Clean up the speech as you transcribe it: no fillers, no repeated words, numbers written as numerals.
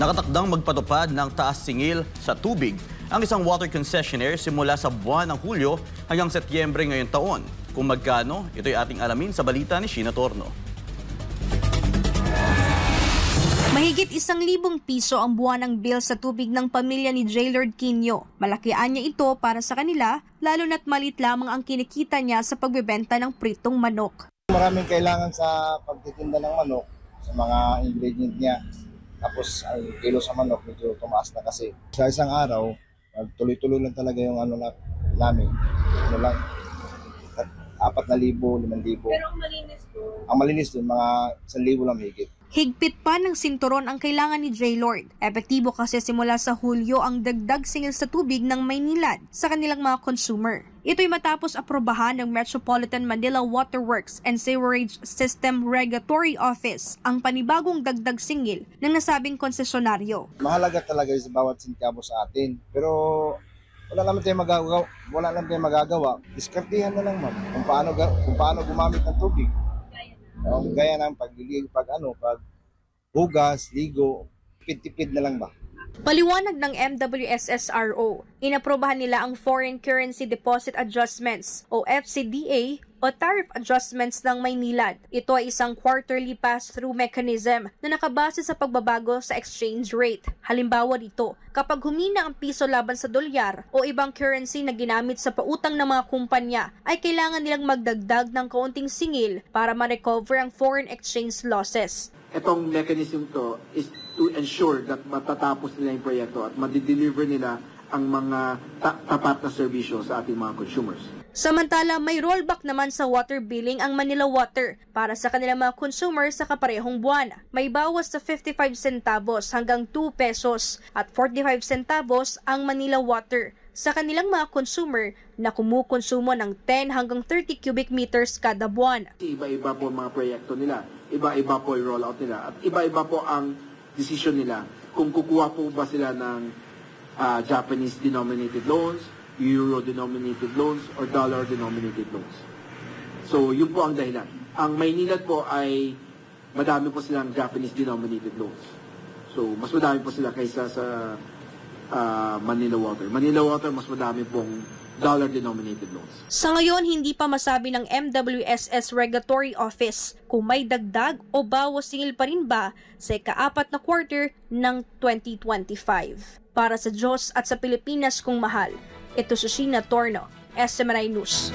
Nakatakdang magpatupad ng taas singil sa tubig ang isang water concessionaire simula sa buwan ng Hulyo hanggang Setyembre ngayong taon. Kung magkano, ito'y ating alamin sa balita ni Sheena Torno. Mahigit 1,000 piso ang buwanang bill sa tubig ng pamilya ni J. Lord Quino. Malakian niya ito para sa kanila, lalo na't maliit lamang ang kinikita niya sa pagbebenta ng pritong manok. Maraming kailangan sa pagtitinda ng manok, sa mga ingredient niya. Tapos ang kilo sa manok medyo tumaas na kasi. Sa isang araw, tuloy-tuloy lang talaga yung namin. Ano lang, 4,000, 5,000. Pero ang malinis doon? Ang malinis doon, mga 1,000 lang higit. Higpit pa ng sinturon ang kailangan ni J. Lord. Epektibo kasi simula sa Hulyo ang dagdag singil sa tubig ng Maynilad sa kanilang mga consumer. Ito'y matapos aprobahan ng Metropolitan Manila Waterworks and Sewerage System Regulatory Office ang panibagong dagdag singil ng nasabing konsesyonaryo. Mahalaga talaga sa bawat sentavo sa atin. Pero wala naman tayong magagawa. Diskartihan na lang, ma'am, kung paano gumamit ng tubig. Gaya ng pag hugas, ligo, tipid-tipid na lang ba? Paliwanag ng MWSSRO, inaprobahan nila ang Foreign Currency Deposit Adjustments o FCDA o Tariff Adjustments ng Maynilad. Ito ay isang quarterly pass-through mechanism na nakabase sa pagbabago sa exchange rate. Halimbawa dito, kapag humina ang piso laban sa dolyar o ibang currency na ginamit sa pautang ng mga kumpanya, ay kailangan nilang magdagdag ng kaunting singil para ma-recover ang foreign exchange losses. Itong mechanism to is to ensure that matatapos nila yung proyekto at madideliver nila ang mga tapat na serbisyo sa ating mga consumers. Samantala, may rollback naman sa water billing ang Manila Water para sa kanilang mga consumers sa kaparehong buwan. May bawas sa 55 centavos hanggang 2 pesos at 45 centavos ang Manila Water sa kanilang mga consumer na kumukonsumo ng 10 hanggang 30 cubic meters kada buwan. Iba-iba po ang mga proyekto nila, iba-iba po yung rollout nila at iba-iba po ang decision nila kung kukuha po ba sila ng Japanese denominated loans, Euro-denominated loans, or dollar-denominated loans. So, yun po ang dahilan. Ang Maynilad po ay madami po silang Japanese-denominated loans. So, mas madami po sila kaysa sa Manila Water. Manila Water, mas madami pong dollar-denominated loans. Sa ngayon, hindi pa masabi ng MWSS Regulatory Office kung may dagdag o bawas singil pa rin ba sa ika-4 na quarter ng 2025. Para sa Diyos at sa Pilipinas kong mahal, ito si Sheena Torno, SMNI News.